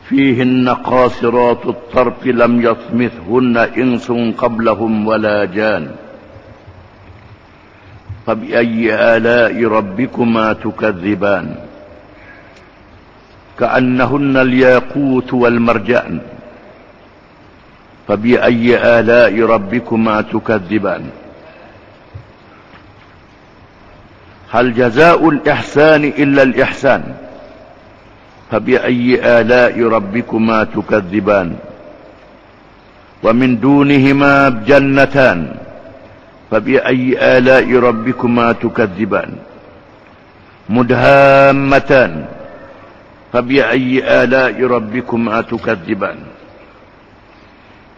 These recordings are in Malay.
فيهن قاصرات الطرف لم يطمثهن إنس قبلهم ولا جان فبأي آلاء ربكما تكذبان كأنهن الياقوت والمرجان فبأي آلاء ربكما تكذبان هل جزاء الإحسان إلا الإحسان فبأي آلاء ربكما تكذبان ومن دونهما جنتان فبأي آلاء ربكما تكذبان مدهامتان فبأي آلاء ربكما تكذبان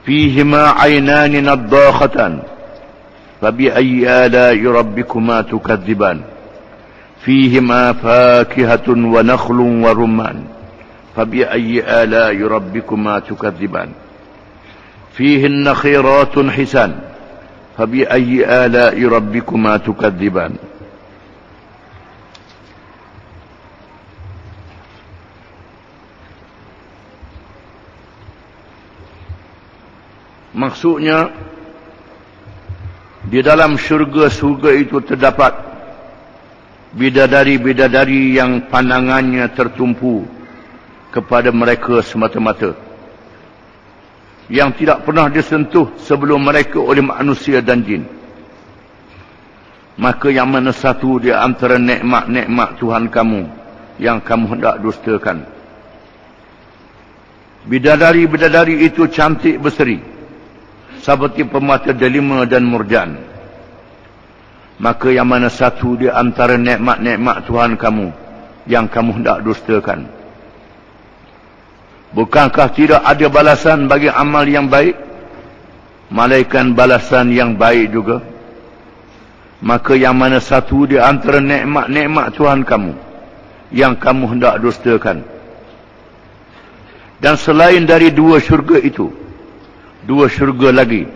فيهما عينان نضاختان فبأي آلاء ربكما تكذبان فيهما فاكهة ونخل ورمان فبأي آلاء ربكما تكذبان فيهن خيرات حسان فبأي آلاء ربكما تكذبان Maksudnya, di dalam syurga-syurga itu terdapat bidadari-bidadari yang pandangannya tertumpu kepada mereka semata-mata, yang tidak pernah disentuh sebelum mereka oleh manusia dan jin. Maka yang mana satu di antara nikmat-nikmat Tuhan kamu yang kamu hendak dustakan. Bidadari-bidadari itu cantik berseri seperti permata delima dan murjan. Maka yang mana satu di antara nikmat-nikmat Tuhan kamu yang kamu hendak dustakan. Bukankah tidak ada balasan bagi amal yang baik, malaikat balasan yang baik juga? Maka yang mana satu di antara nikmat-nikmat Tuhan kamu yang kamu hendak dustakan. Dan selain dari dua syurga itu, dua syurga lagi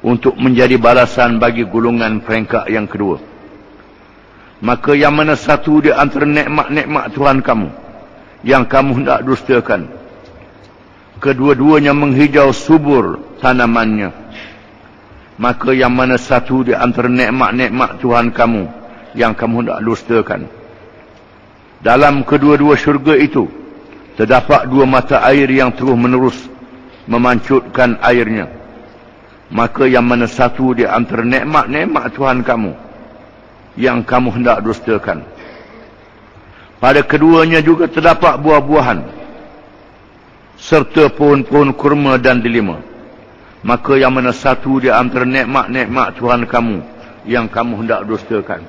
untuk menjadi balasan bagi golongan peringkat yang kedua. Maka yang mana satu di antara nikmat-nikmat Tuhan kamu yang kamu hendak dustakan, kedua-duanya menghijau subur tanamannya. Maka yang mana satu di antara nikmat-nikmat Tuhan kamu yang kamu hendak dustakan. Dalam kedua-dua syurga itu terdapat dua mata air yang terus menerus memancutkan airnya. Maka yang mana satu di antara nikmat-nikmat Tuhan kamu yang kamu hendak dustakan. Pada keduanya juga terdapat buah-buahan serta pohon-pohon kurma dan delima. Maka yang mana satu di antara nikmat-nikmat Tuhan kamu yang kamu hendak dustakan.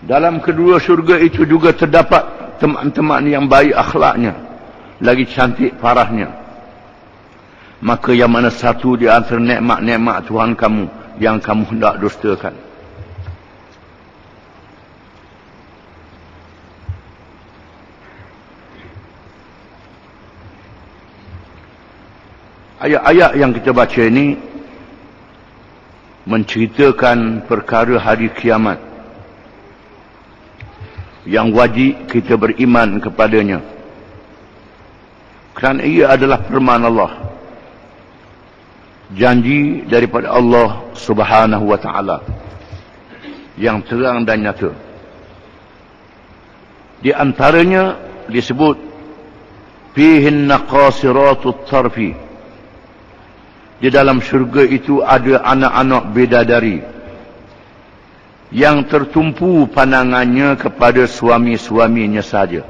Dalam kedua syurga itu juga terdapat teman-teman yang baik akhlaknya, lagi cantik parahnya. Maka yang mana satu di antara nikmat-nikmat Tuhan kamu yang kamu hendak dustakan. Ayat-ayat yang kita baca ini menceritakan perkara hari kiamat yang wajib kita beriman kepadanya. Kerana ia adalah firman Allah, janji daripada Allah Subhanahu wa ta'ala yang terang dan nyata. Di antaranya disebut fihinna qasiratut tarfi. Di dalam syurga itu ada anak-anak bidadari yang tertumpu pandangannya kepada suami-suaminya saja,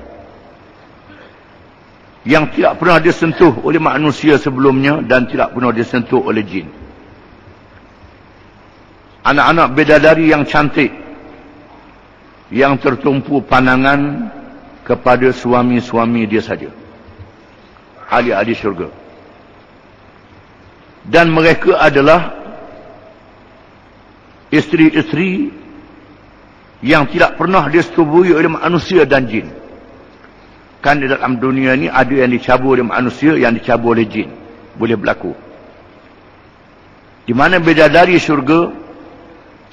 yang tidak pernah disentuh oleh manusia sebelumnya dan tidak pernah disentuh oleh jin. Anak-anak bidadari yang cantik yang tertumpu pandangan kepada suami-suami dia saja, ahli-ahli syurga. Dan mereka adalah isteri-isteri yang tidak pernah disetubui oleh manusia dan jin. kan di dalam dunia ni ada yang dicabur oleh manusia, yang dicabur oleh jin. Boleh berlaku. Di mana bidadari syurga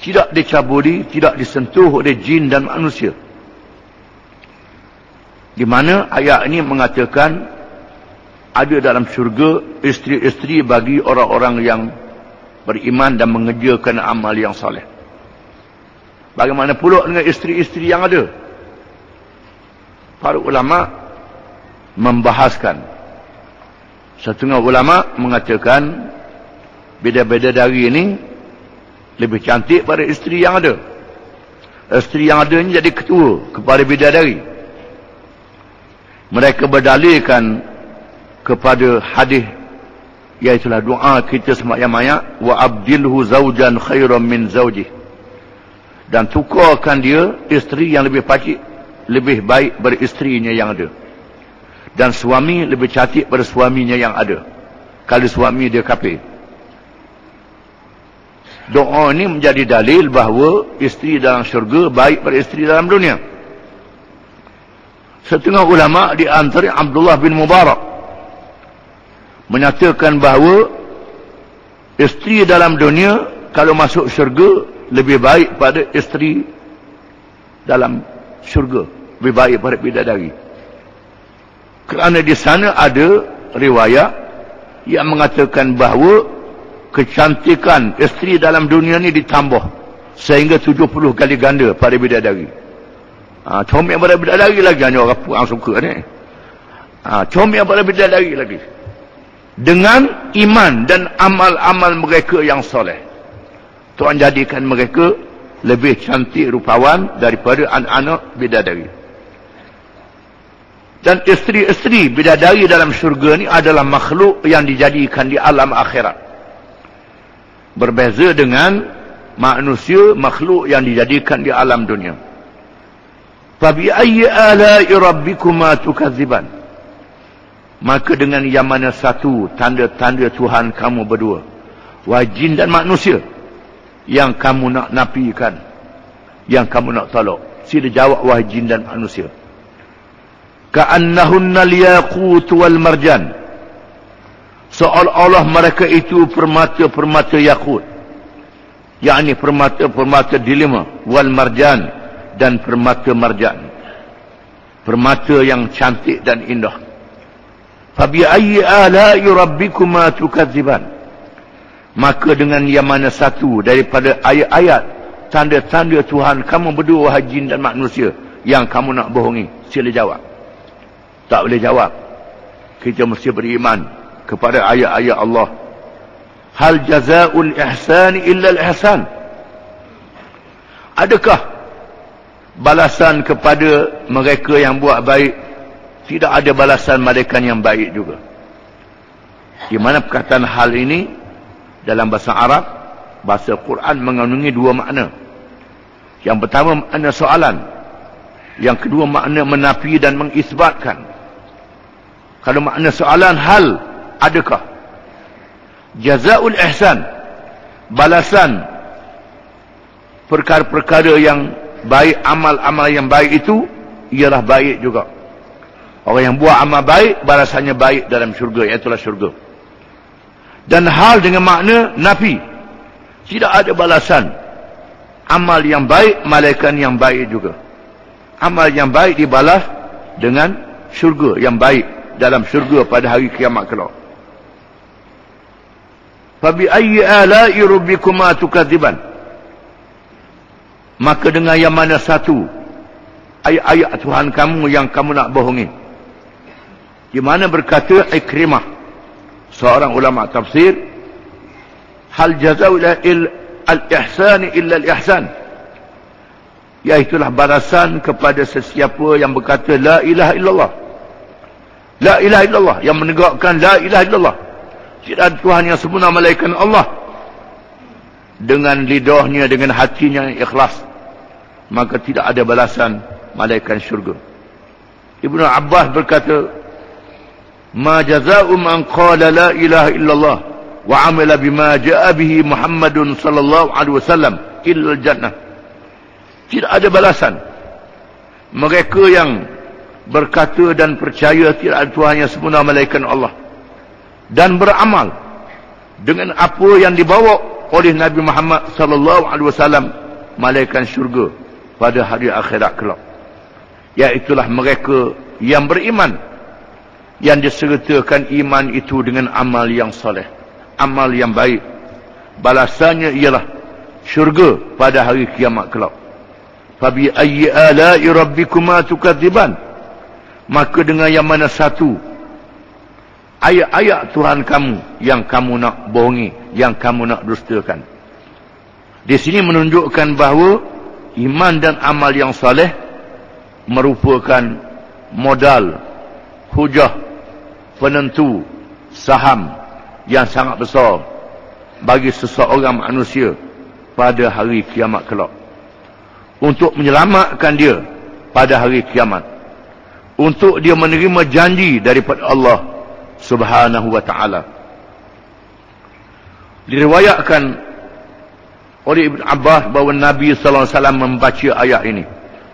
tidak dicaburi, tidak disentuh oleh jin dan manusia. Di mana ayat ini mengatakan ada dalam syurga isteri-isteri bagi orang-orang yang beriman dan mengerjakan amal yang soleh. Bagaimana pula dengan isteri-isteri yang ada? Para ulama membahaskan. Setengah ulama mengatakan bidadari ini lebih cantik pada isteri yang ada. Isteri yang ada ini jadi ketua kepada bidadari. Mereka berdalilkan kepada hadis, iaitulah doa kita sembahyang mayat, wa abdilhu zaujan khairan min zaujih, dan tukarkan dia isteri yang lebih pacik, lebih baik beristerinya yang ada, dan suami lebih cantik pada suaminya yang ada kalau suami dia kafir. Doa ini menjadi dalil bahawa isteri dalam syurga baik pada isteri dalam dunia. Setengah ulama di antara Abdullah bin Mubarak menyatakan bahawa isteri dalam dunia kalau masuk syurga lebih baik pada isteri dalam syurga, lebih baik pada bidadari. Kerana di sana ada riwayat yang mengatakan bahawa kecantikan isteri dalam dunia ni ditambah sehingga 70 kali ganda pada bidadari. Comel pada bidadari lagi, hanya orang suka ni. Comel pada bidadari lagi. Dengan iman dan amal-amal mereka yang soleh, Tuhan jadikan mereka lebih cantik rupawan daripada anak-anak bidadari. Dan isteri-isteri bidadari dalam syurga ni adalah makhluk yang dijadikan di alam akhirat. Berbeza dengan manusia, makhluk yang dijadikan di alam dunia. Fabi ayyi ala'i rabbikuma tukadziban. Maka dengan yang mana satu tanda-tanda Tuhan kamu berdua, wahai jin dan manusia, yang kamu nak nafikan, yang kamu nak tolak? Sila jawab, wahai jin dan manusia. Ka'annahunna al-yaqut wal marjan. Seolah-olah mereka itu permata-permata yakut, yakni permata-permata dilema, wal marjan, dan permata marjan, permata yang cantik dan indah. Fabi ayyi ala'i rabbikuma tukadziban. Maka dengan yang mana satu daripada ayat-ayat tanda-tanda Tuhan kamu berdua, wahai jin dan manusia, yang kamu nak bohongi? Sila jawab. Tak boleh jawab. Kita mesti beriman kepada ayat-ayat Allah. Hal jazaa'ul ihsani illa al-ihsan. Adakah balasan kepada mereka yang buat baik? Tidak ada balasan malaikat yang baik juga. Di mana perkataan hal ini dalam bahasa Arab, bahasa Quran mengandungi dua makna. Yang pertama makna soalan, yang kedua makna menafi dan mengisbatkan. Kalau makna soalan, hal, adakah? Jazaul ihsan, balasan perkara-perkara yang baik, amal-amal yang baik itu ialah baik juga. Orang yang buat amal baik, balasannya baik dalam syurga, iaitulah syurga. Dan hal dengan makna nafi, tidak ada balasan. Amal yang baik, malaikat yang baik juga. Amal yang baik dibalas dengan syurga yang baik dalam syurga pada hari kiamat kelak. Fabi ayyi ala'i rabbikuma tukadziban. Maka dengan yang mana satu ayat-ayat Tuhan kamu yang kamu nak bohongi? Di mana berkata Ikrimah, seorang ulama tafsir, hal jazaa'u al-ihsan illa al-ihsan, iaitulah balasan kepada sesiapa yang berkata la ilaha illallah. La ilaha illallah, yang menegakkan la ilaha illallah, tidak ada Tuhan yang sebenar melainkan Allah, dengan lidahnya, dengan hatinya yang ikhlas, maka tidak ada balasan malaikat syurga. Ibnu Abbas berkata, ma jazaa'u man qala la ilaha illallah wa amila bima jaa bihi Muhammadun sallallahu alaihi wasallam illa al-jannah. Tidak ada balasan mereka yang berkata dan percaya tidak ada Tuhan yang sebenar melainkan Allah, dan beramal dengan apa yang dibawa oleh Nabi Muhammad sallallahu alaihi wasallam, malaikat syurga pada hari akhirat kelak. Iaitulah mereka yang beriman, yang disertakan iman itu dengan amal yang soleh, amal yang baik. Balasannya ialah syurga pada hari kiamat kelak. Fabi ayyi ala'i rabbikuma tukadziban, maka dengan yang mana satu ayat-ayat Tuhan kamu yang kamu nak bohongi, yang kamu nak dustakan. Di sini menunjukkan bahawa iman dan amal yang soleh merupakan modal, hujah, penentu, saham yang sangat besar bagi seseorang manusia pada hari kiamat kelak, untuk menyelamatkan dia pada hari kiamat, untuk dia menerima janji daripada Allah Subhanahu wa ta'ala. Diriwayatkan oleh Ibn Abbas bahawa Nabi sallallahu alaihi wasallam membaca ayat ini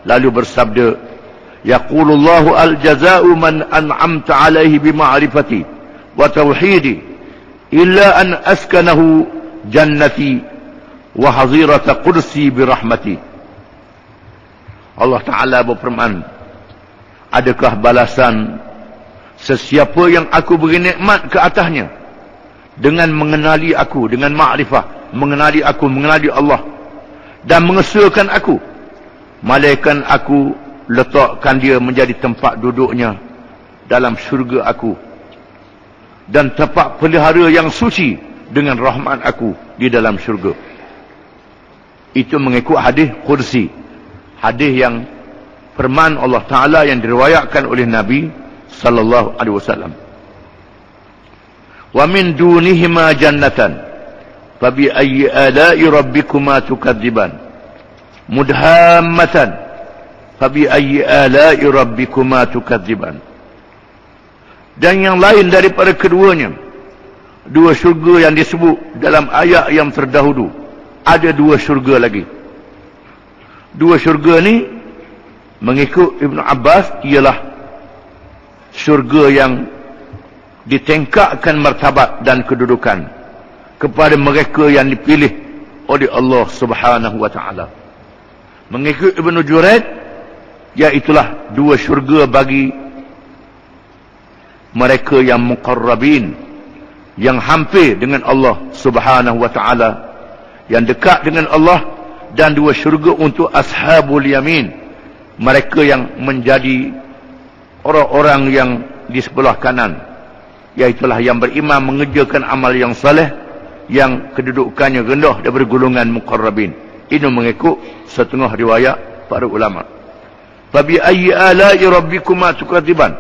lalu bersabda, yaqulullahu al-jaza'u man an'amta alaihi bima'rifati wa tauhidi illa an askanahu jannati wa hazirata qudsi birahmati. Allah Ta'ala berfirman, adakah balasan sesiapa yang aku beri nikmat ke atasnya dengan mengenali aku, dengan ma'rifah, mengenali aku, mengenali Allah, dan mengesahkan aku, malaikat aku letakkan dia menjadi tempat duduknya dalam syurga aku, dan tempat pelihara yang suci dengan rahmat aku di dalam syurga. Itu mengikut hadis Qudsi, hadis yang firman Allah Ta'ala yang diriwayatkan oleh Nabi sallallahu alaihi wasallam. Wa min dunihima jannatan fabi ayyi ala'i rabbikuma tukadziban mudhammatan fabi ayyi ala'i rabbikuma tukadziban. Dan yang lain daripada keduanya, dua syurga yang disebut dalam ayat yang terdahulu, ada dua syurga lagi. Dua syurga ni mengikut Ibn Abbas ialah syurga yang ditingkatkan martabat dan kedudukan kepada mereka yang dipilih oleh Allah Subhanahu wa ta'ala. Mengikut Ibn Juraid, iaitulah dua syurga bagi mereka yang muqarrabin, yang hampir dengan Allah Subhanahu wa ta'ala, yang dekat dengan Allah, dan dua syurga untuk ashabul yamin, mereka yang menjadi orang-orang yang di sebelah kanan, iaitulah yang beriman, mengerjakan amal yang saleh, yang kedudukannya rendah daripada golongan muqarrabin. Ini mengikut setengah riwayat para ulama. Fabi ayyi ala'i rabbikuma tukadziban,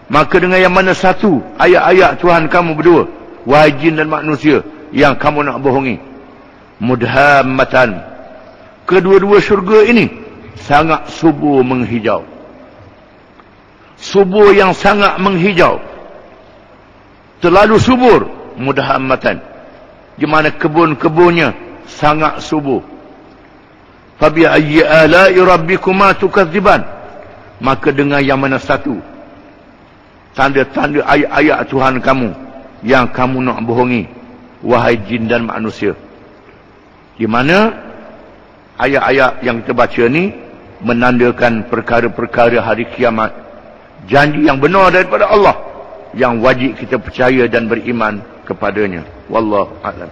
maka dengan yang mana satu ayat-ayat Tuhan kamu berdua, wahai jin dan manusia, yang kamu nak bohongi. Mudhammatan, kedua-dua syurga ini sangat subur menghijau, subur yang sangat menghijau, terlalu subur. Mudhammatan, di mana kebun-kebunnya sangat subur. Fabi ayyi ala'i rabbikuma tukadziban, maka dengan yang mana satu tanda-tanda ayat-ayat Tuhan kamu yang kamu nak bohongi, wahai jin dan manusia. Di mana ayat-ayat yang kita baca ni menandakan perkara-perkara hari kiamat, janji yang benar daripada Allah, yang wajib kita percaya dan beriman kepadanya. Wallahu a'lam.